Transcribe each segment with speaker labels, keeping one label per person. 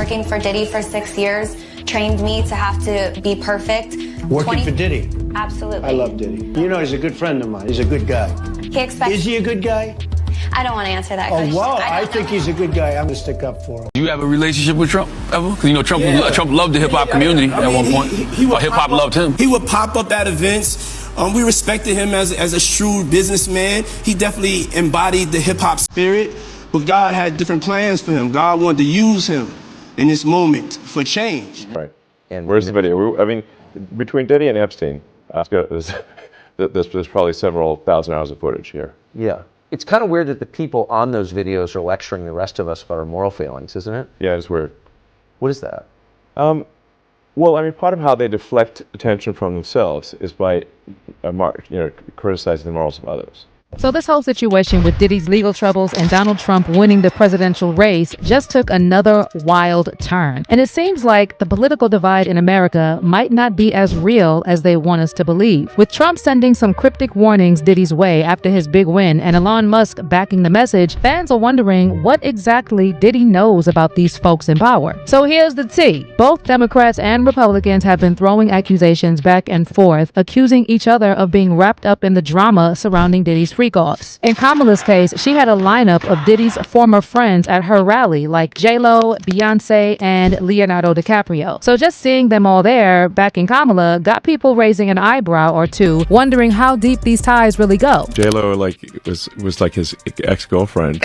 Speaker 1: working for Diddy for 6 years trained me to have to be perfect.
Speaker 2: Working for Diddy?
Speaker 1: Absolutely.
Speaker 2: I love Diddy. You know, he's a good friend of mine. He's a good guy.
Speaker 1: He expects...
Speaker 2: Is he a good guy?
Speaker 1: I don't want to answer that question.
Speaker 2: Oh, wow. I think he's a good guy. I'm going to stick up for him.
Speaker 3: Do you have a relationship with Trump ever? Because, you know, Trump loved the hip-hop community at one point. Or hip-hop loved him.
Speaker 4: He would pop up at events. We respected him as a shrewd businessman. He definitely embodied the hip-hop spirit. But God had different plans for him. God wanted to use him in this moment for change.
Speaker 5: Right. And where's the video? I mean, between Diddy and Epstein, there's probably several thousand hours of footage here.
Speaker 6: Yeah. It's kind of weird that the people on those videos are lecturing the rest of us about our moral failings, isn't it?
Speaker 5: Yeah, it's weird.
Speaker 6: What is that?
Speaker 5: Well, I mean, part of how they deflect attention from themselves is by, criticizing the morals of others.
Speaker 7: So this whole situation with Diddy's legal troubles and Donald Trump winning the presidential race just took another wild turn. And it seems like the political divide in America might not be as real as they want us to believe. With Trump sending some cryptic warnings Diddy's way after his big win and Elon Musk backing the message, fans are wondering what exactly Diddy knows about these folks in power. So here's the tea. Both Democrats and Republicans have been throwing accusations back and forth, accusing each other of being wrapped up in the drama surrounding Diddy's freak-offs. In Kamala's case, she had a lineup of Diddy's former friends at her rally, like J-Lo, Beyonce, and Leonardo DiCaprio. So just seeing them all there, backing Kamala, got people raising an eyebrow or two, wondering how deep these ties really go.
Speaker 5: J-Lo was like his ex-girlfriend,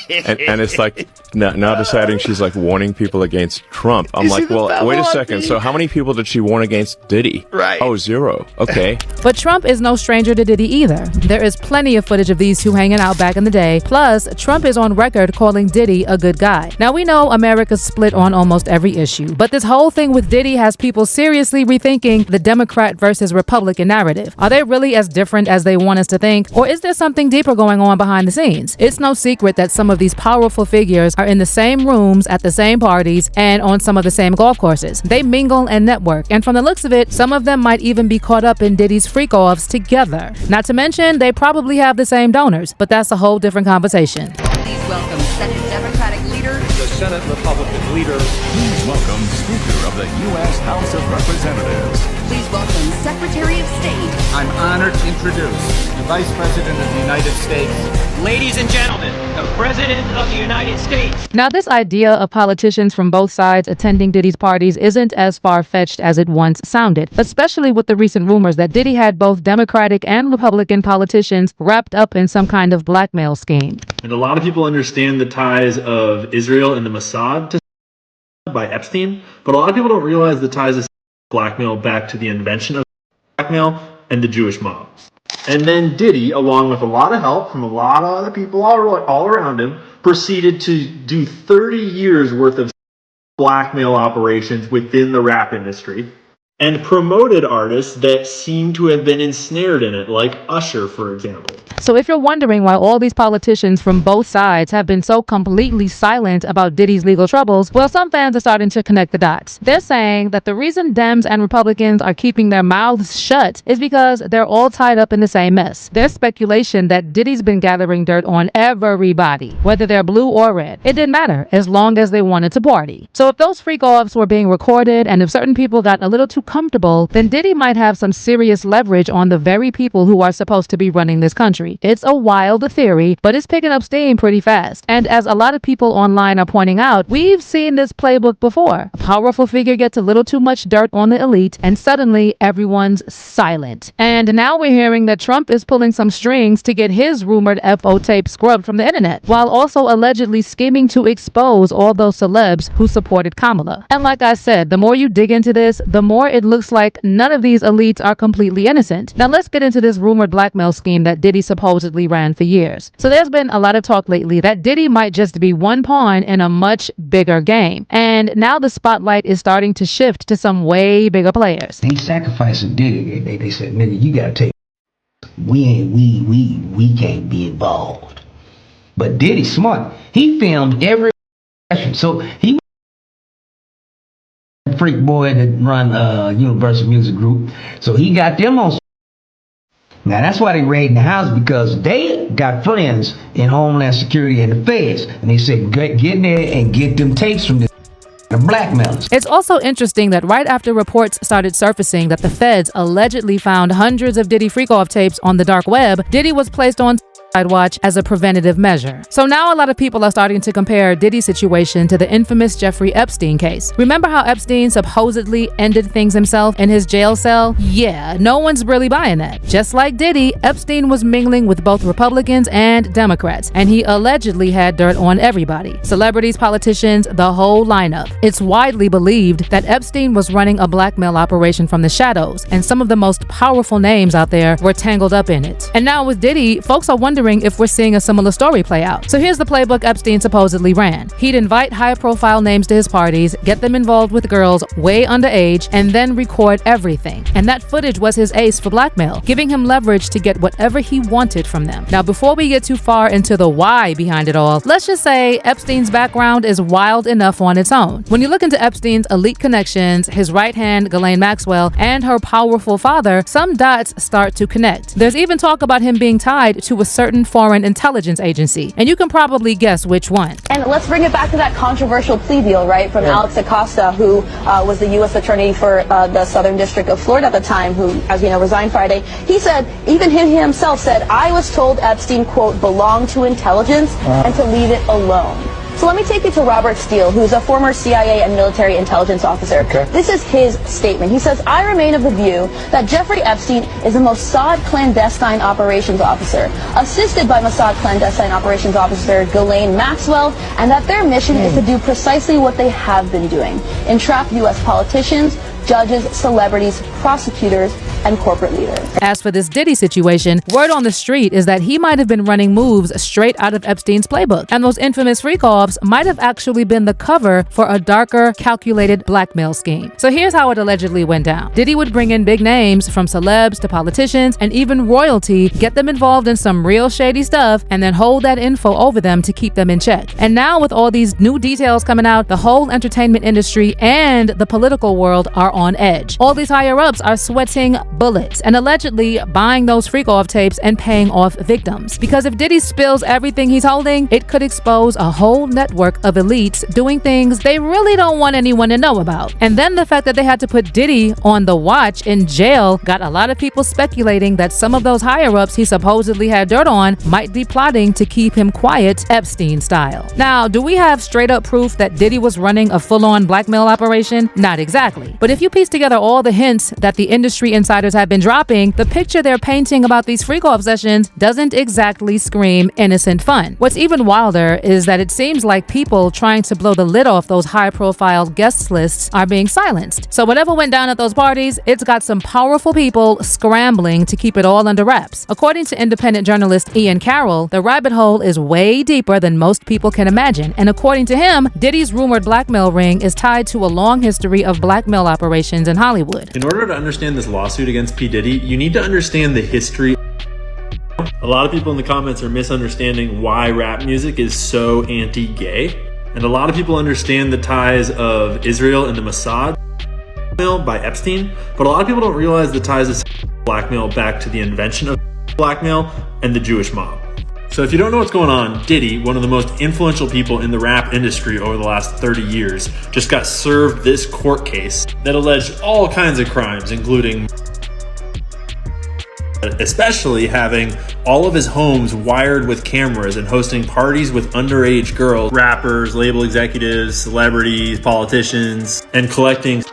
Speaker 5: and it's like now deciding she's like warning people against Trump. I'm like, well, wait a second. So how many people did she warn against Diddy?
Speaker 4: Right.
Speaker 5: Oh, 0. Okay.
Speaker 7: But Trump is no stranger to Diddy either. There is plenty of footage of these two hanging out back in the day. Plus, Trump is on record calling Diddy a good guy. Now, we know America's split on almost every issue, but this whole thing with Diddy has people seriously rethinking the Democrat versus Republican narrative. Are they really as different as they want us to think? Or is there something deeper going on behind the scenes? It's no secret that some of these powerful figures are in the same rooms, at the same parties, and on some of the same golf courses. They mingle and network, and from the looks of it, some of them might even be caught up in Diddy's freak-offs together. Not to mention, they probably have the same donors, but that's a whole different conversation.
Speaker 8: Please welcome Senate Democratic leader,
Speaker 9: the Senate Republican leader.
Speaker 10: Please welcome Speaker of the U.S. House of Representatives.
Speaker 8: Please welcome Secretary of State.
Speaker 9: I'm honored to introduce the Vice President of the United States.
Speaker 11: Ladies and gentlemen, the President of the United States.
Speaker 7: Now, this idea of politicians from both sides attending Diddy's parties isn't as far-fetched as it once sounded, especially with the recent rumors that Diddy had both Democratic and Republican politicians wrapped up in some kind of blackmail scheme.
Speaker 12: And a lot of people understand the ties of Israel and the Mossad to by Epstein, but a lot of people don't realize the ties of blackmail back to the invention of blackmail and the Jewish mob. And then Diddy, along with a lot of help from a lot of other people all around him, proceeded to do 30 years worth of blackmail operations within the rap industry and promoted artists that seem to have been ensnared in it, like Usher, for example.
Speaker 7: So if you're wondering why all these politicians from both sides have been so completely silent about Diddy's legal troubles, well, some fans are starting to connect the dots. They're saying that the reason Dems and Republicans are keeping their mouths shut is because they're all tied up in the same mess. There's speculation that Diddy's been gathering dirt on everybody, whether they're blue or red. It didn't matter as long as they wanted to party. So if those freak-offs were being recorded and if certain people got a little too comfortable, then Diddy might have some serious leverage on the very people who are supposed to be running this country. It's a wild theory, but it's picking up steam pretty fast. And as a lot of people online are pointing out, we've seen this playbook before. A powerful figure gets a little too much dirt on the elite, and suddenly everyone's silent. And now we're hearing that Trump is pulling some strings to get his rumored FO tape scrubbed from the internet, while also allegedly scheming to expose all those celebs who supported Kamala. And like I said, the more you dig into this, the more it looks like none of these elites are completely innocent. Now let's get into this rumored blackmail scheme that Diddy supposedly ran for years. So there's been a lot of talk lately that Diddy might just be one pawn in a much bigger game. And now the spotlight is starting to shift to some way bigger players.
Speaker 13: They sacrificing Diddy. They said, nigga, you gotta take. We can't be involved. But Diddy's smart. He filmed every session. So he freak boy that run Universal Music Group. So he got them on. Now that's why they raiding the house, because they got friends in Homeland Security and the feds. And they said, get in there and get them tapes from this. the blackmailers.
Speaker 7: It's also interesting that right after reports started surfacing that the feds allegedly found hundreds of Diddy freak-off tapes on the dark web, Diddy was placed on watch as a preventative measure. So now a lot of people are starting to compare Diddy's situation to the infamous Jeffrey Epstein case. Remember how Epstein supposedly ended things himself in his jail cell? Yeah, no one's really buying that. Just like Diddy, Epstein was mingling with both Republicans and Democrats, and he allegedly had dirt on everybody. Celebrities, politicians, the whole lineup. It's widely believed that Epstein was running a blackmail operation from the shadows, and some of the most powerful names out there were tangled up in it. And now with Diddy, folks are wondering if we're seeing a similar story play out. So here's the playbook Epstein supposedly ran. He'd invite high-profile names to his parties, get them involved with girls way underage, and then record everything. And that footage was his ace for blackmail, giving him leverage to get whatever he wanted from them. Now, before we get too far into the why behind it all, let's just say Epstein's background is wild enough on its own. When you look into Epstein's elite connections, his right hand, Ghislaine Maxwell, and her powerful father, some dots start to connect. There's even talk about him being tied to a certain foreign intelligence agency, and you can probably guess which one.
Speaker 14: And let's bring it back to that controversial plea deal, right, from Alex Acosta, who was the U.S. attorney for the Southern District of Florida at the time, who, as we know, resigned Friday. He said, even he himself said, I was told Epstein, quote, belonged to intelligence and to leave it alone. So let me take you to Robert Steele, who's a former CIA and military intelligence officer. This is his statement. He says, I remain of the view that Jeffrey Epstein is a Mossad clandestine operations officer, assisted by Mossad clandestine operations officer Ghislaine Maxwell, and that their mission is to do precisely what they have been doing: entrap U.S. politicians, judges, celebrities, prosecutors, and corporate leaders.
Speaker 7: As for this Diddy situation, word on the street is that he might have been running moves straight out of Epstein's playbook, and those infamous freak-offs might have actually been the cover for a darker, calculated blackmail scheme. So here's how it allegedly went down. Diddy would bring in big names, from celebs to politicians and even royalty, get them involved in some real shady stuff, and then hold that info over them to keep them in check. And now with all these new details coming out, the whole entertainment industry and the political world are on edge. All these higher-ups are sweating bullets and allegedly buying those freak-off tapes and paying off victims. Because if Diddy spills everything he's holding, it could expose a whole network of elites doing things they really don't want anyone to know about. And then the fact that they had to put Diddy on the watch in jail got a lot of people speculating that some of those higher-ups he supposedly had dirt on might be plotting to keep him quiet, Epstein style. Now, do we have straight-up proof that Diddy was running a full-on blackmail operation? Not exactly. But if you piece together all the hints that the industry insiders have been dropping, the picture they're painting about these freak-off sessions doesn't exactly scream innocent fun. What's even wilder is that it seems like people trying to blow the lid off those high-profile guest lists are being silenced. So whatever went down at those parties, it's got some powerful people scrambling to keep it all under wraps. According to independent journalist Ian Carroll, the rabbit hole is way deeper than most people can imagine. And according to him, Diddy's rumored blackmail ring is tied to a long history of blackmail operations in Hollywood.
Speaker 12: In order to understand this lawsuit against P. Diddy, you need to understand the history. A lot of people in the comments are misunderstanding why rap music is so anti-gay. And a lot of people understand the ties of Israel and the Mossad by Epstein, but a lot of people don't realize the ties of blackmail back to the invention of blackmail and the Jewish mob. So if you don't know what's going on, Diddy, one of the most influential people in the rap industry over the last 30 years, just got served this court case that alleged all kinds of crimes, including especially having all of his homes wired with cameras and hosting parties with underage girls, rappers, label executives, celebrities, politicians, and collecting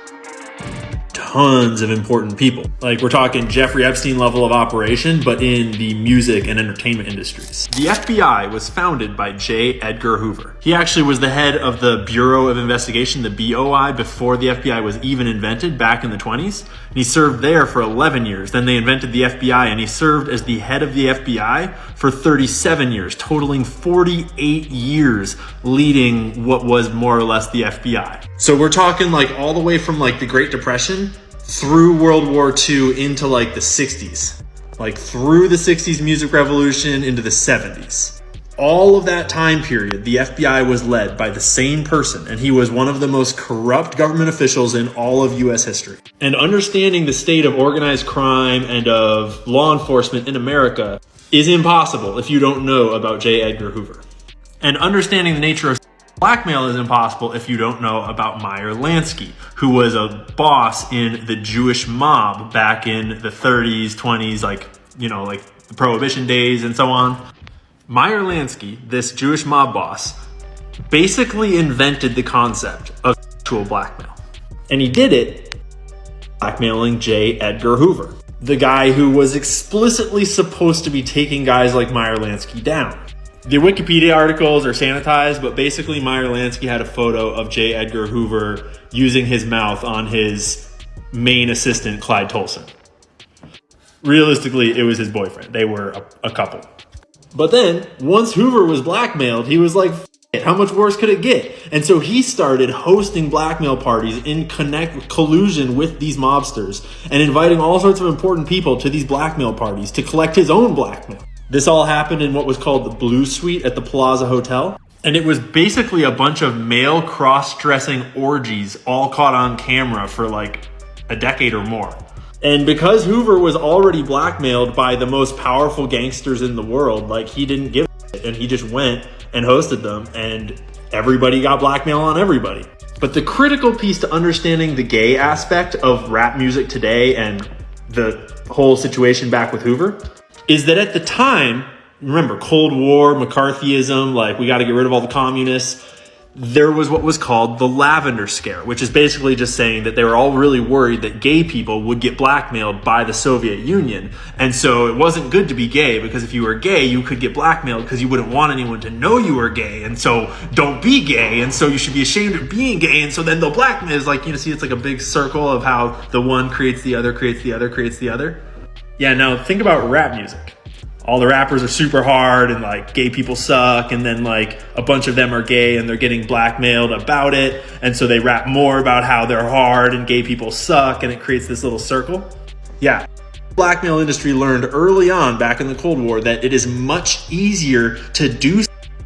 Speaker 12: tons of important people. Like, we're talking Jeffrey Epstein level of operation, but in the music and entertainment industries. The FBI was founded by J. Edgar Hoover. He actually was the head of the Bureau of Investigation, the BOI, before the FBI was even invented back in the 20s. And he served there for 11 years. Then they invented the FBI, and he served as the head of the FBI for 37 years, totaling 48 years leading what was more or less the FBI. So we're talking like all the way from like the Great Depression through World War II into like the 60s, like through the 60s music revolution into the 70s. All of that time period, the FBI was led by the same person, and he was one of the most corrupt government officials in all of US history. And understanding the state of organized crime and of law enforcement in America is impossible if you don't know about J. Edgar Hoover. And understanding the nature of Blackmail is impossible if you don't know about Meyer Lansky, who was a boss in the Jewish mob back in the 30s, 20s, like the Prohibition days and so on. Meyer Lansky, this Jewish mob boss, basically invented the concept of sexual blackmail. And he did it blackmailing J. Edgar Hoover, the guy who was explicitly supposed to be taking guys like Meyer Lansky down. The Wikipedia articles are sanitized, but basically Meyer Lansky had a photo of J. Edgar Hoover using his mouth on his main assistant, Clyde Tolson. Realistically, it was his boyfriend. They were a couple. But then, once Hoover was blackmailed, he was like, F it, how much worse could it get? And so he started hosting blackmail parties in collusion with these mobsters and inviting all sorts of important people to these blackmail parties to collect his own blackmail. This all happened in what was called the Blue Suite at the Plaza Hotel. And it was basically a bunch of male cross-dressing orgies all caught on camera for like a decade or more. And because Hoover was already blackmailed by the most powerful gangsters in the world, like he didn't give a shit and he just went and hosted them and everybody got blackmail on everybody. But the critical piece to understanding the gay aspect of rap music today and the whole situation back with Hoover is that at the time, remember, Cold War, McCarthyism, like we got to get rid of all the communists. There was what was called the Lavender Scare, which is basically just saying that they were all really worried that gay people would get blackmailed by the Soviet Union. And so it wasn't good to be gay because if you were gay, you could get blackmailed because you wouldn't want anyone to know you were gay. And so don't be gay. And so you should be ashamed of being gay. And so then they'll blackmail. It's like, see, it's like a big circle of how the one creates the other, creates the other, creates the other. Yeah, now think about rap music. All the rappers are super hard and like gay people suck, and then like a bunch of them are gay and they're getting blackmailed about it, and so they rap more about how they're hard and gay people suck, and it creates this little circle. Yeah. Blackmail industry learned early on back in the Cold War that it is much easier to do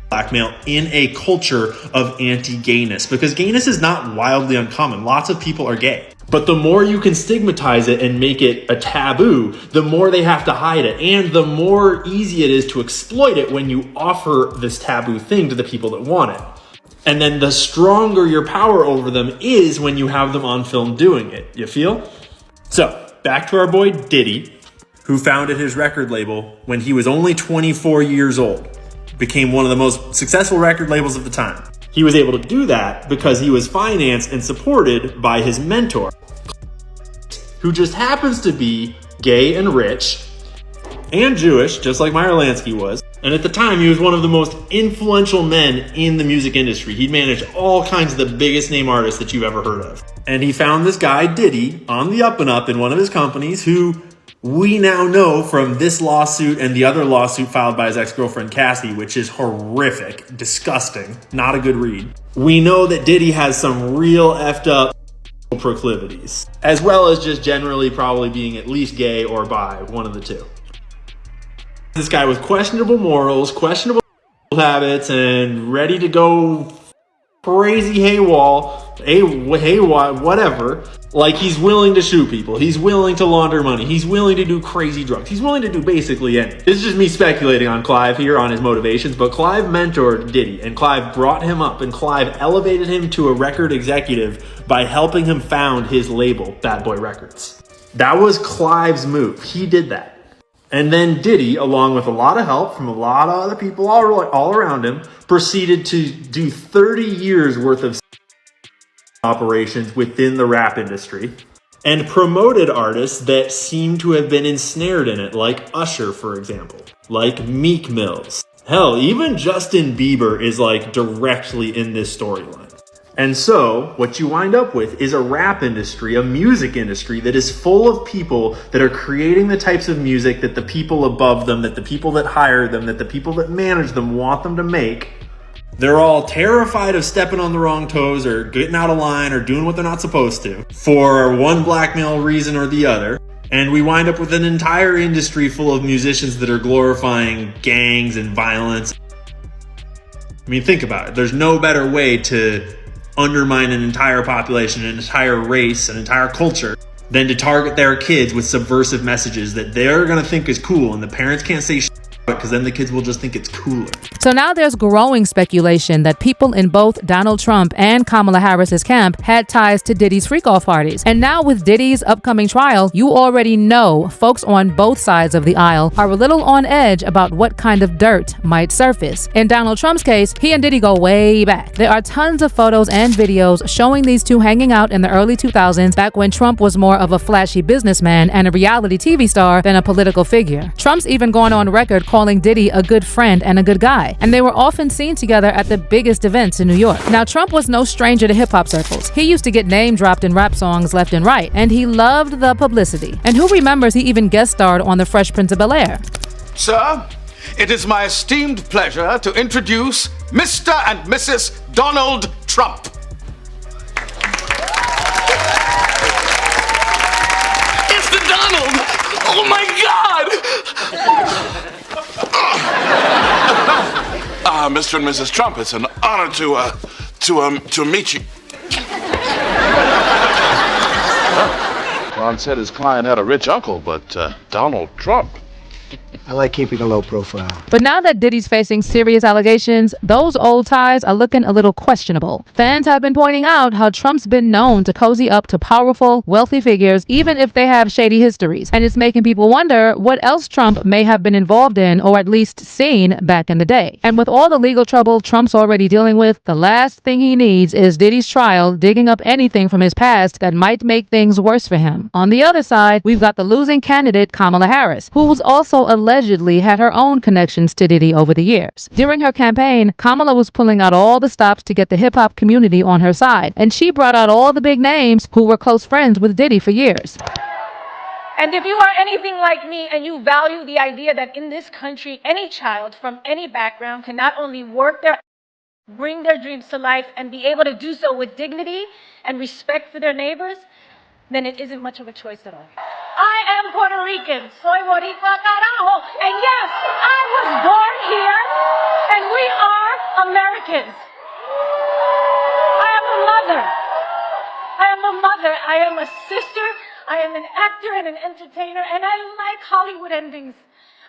Speaker 12: blackmail in a culture of anti-gayness because gayness is not wildly uncommon. Lots of people are gay. But the more you can stigmatize it and make it a taboo, the more they have to hide it. And the more easy it is to exploit it when you offer this taboo thing to the people that want it. And then the stronger your power over them is when you have them on film doing it. You feel? So, back to our boy Diddy, who founded his record label when he was only 24 years old. Became one of the most successful record labels of the time. He was able to do that because he was financed and supported by his mentor, who just happens to be gay and rich and Jewish, just like Meyer Lansky was. And at the time, he was one of the most influential men in the music industry. He'd managed all kinds of the biggest name artists that you've ever heard of. And he found this guy, Diddy, on the up and up in one of his companies who we now know from this lawsuit and the other lawsuit filed by his ex-girlfriend Cassie, which is horrific, disgusting, not a good read. We know that Diddy has some real effed up proclivities, as well as just generally probably being at least gay or bi, one of the two. This guy with questionable morals, questionable habits, and ready to go crazy haywire, whatever. Like, he's willing to shoot people. He's willing to launder money. He's willing to do crazy drugs. He's willing to do basically anything. This is just me speculating on Clive here, on his motivations, but Clive mentored Diddy, and Clive brought him up, and Clive elevated him to a record executive by helping him found his label, Bad Boy Records. That was Clive's move. He did that. And then Diddy, along with a lot of help from a lot of other people all around him, proceeded to do 30 years worth of operations within the rap industry and promoted artists that seem to have been ensnared in it, like Usher, for example, like Meek Mills. Hell, even Justin Bieber is like directly in this storyline. And so what you wind up with is a rap industry, a music industry that is full of people that are creating the types of music that the people above them, that the people that hire them, that the people that manage them want them to make. They're all terrified of stepping on the wrong toes or getting out of line or doing what they're not supposed to for one blackmail reason or the other. And we wind up with an entire industry full of musicians that are glorifying gangs and violence. I mean, think about it. There's no better way to undermine an entire population, an entire race, an entire culture than to target their kids with subversive messages that they're going to think is cool, and the parents can't say shit about it because then the kids will just think it's cooler.
Speaker 7: So now there's growing speculation that people in both Donald Trump and Kamala Harris's camp had ties to Diddy's freak-off parties. And now with Diddy's upcoming trial, you already know folks on both sides of the aisle are a little on edge about what kind of dirt might surface. In Donald Trump's case, he and Diddy go way back. There are tons of photos and videos showing these two hanging out in the early 2000s, back when Trump was more of a flashy businessman and a reality TV star than a political figure. Trump's even gone on record calling Diddy a good friend and a good guy, and they were often seen together at the biggest events in New York. Now, Trump was no stranger to hip-hop circles. He used to get name-dropped in rap songs left and right, and he loved the publicity. And who remembers he even guest starred on The Fresh Prince of Bel-Air?
Speaker 15: Sir, it is my esteemed pleasure to introduce Mr. and Mrs. Donald Trump. It's the Donald! Oh my God! Mr. and Mrs. Trump, it's an honor to meet you.
Speaker 16: Ron said his client had a rich uncle, but Donald Trump.
Speaker 2: I like keeping a low profile.
Speaker 7: But now that Diddy's facing serious allegations, those old ties are looking a little questionable. Fans have been pointing out how Trump's been known to cozy up to powerful, wealthy figures, even if they have shady histories. And it's making people wonder what else Trump may have been involved in, or at least seen back in the day. And with all the legal trouble Trump's already dealing with, the last thing he needs is Diddy's trial digging up anything from his past that might make things worse for him. On the other side, we've got the losing candidate, Kamala Harris, who was also allegedly had her own connections to Diddy over the years. During her campaign, Kamala was pulling out all the stops to get the hip-hop community on her side, and she brought out all the big names who were close friends with Diddy for years.
Speaker 17: And if you are anything like me and you value the idea that in this country, any child from any background can not only bring their dreams to life and be able to do so with dignity and respect for their neighbors, then it isn't much of a choice at all. I am Puerto Rican, soy boricua carajo, and yes, I was born here, and we are Americans. I am a mother. I am a sister. I am an actor and an entertainer, and I like Hollywood endings.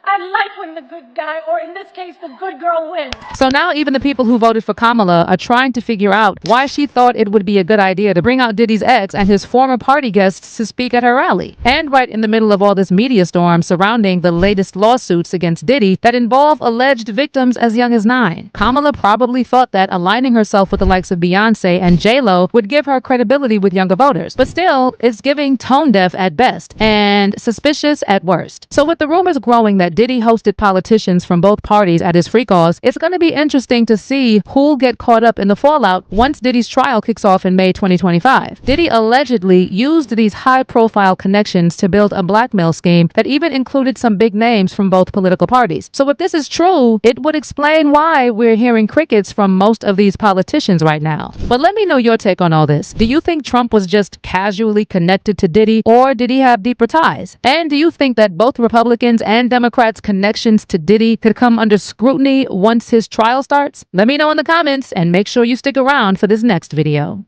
Speaker 17: I like when the good guy, or in this case, the good girl, wins.
Speaker 7: So now even the people who voted for Kamala are trying to figure out why she thought it would be a good idea to bring out Diddy's ex and his former party guests to speak at her rally. And right in the middle of all this media storm surrounding the latest lawsuits against Diddy that involve alleged victims as young as 9, Kamala probably thought that aligning herself with the likes of Beyonce and J-Lo would give her credibility with younger voters. But still, it's giving tone deaf at best and suspicious at worst. So with the rumors growing that Diddy hosted politicians from both parties at his freak-offs, it's going to be interesting to see who'll get caught up in the fallout once Diddy's trial kicks off in May 2025. Diddy allegedly used these high-profile connections to build a blackmail scheme that even included some big names from both political parties. So if this is true, it would explain why we're hearing crickets from most of these politicians right now. But let me know your take on all this. Do you think Trump was just casually connected to Diddy, or did he have deeper ties? And do you think that both Republicans and Democrats' connections to Diddy could come under scrutiny once his trial starts? Let me know in the comments, and make sure you stick around for this next video.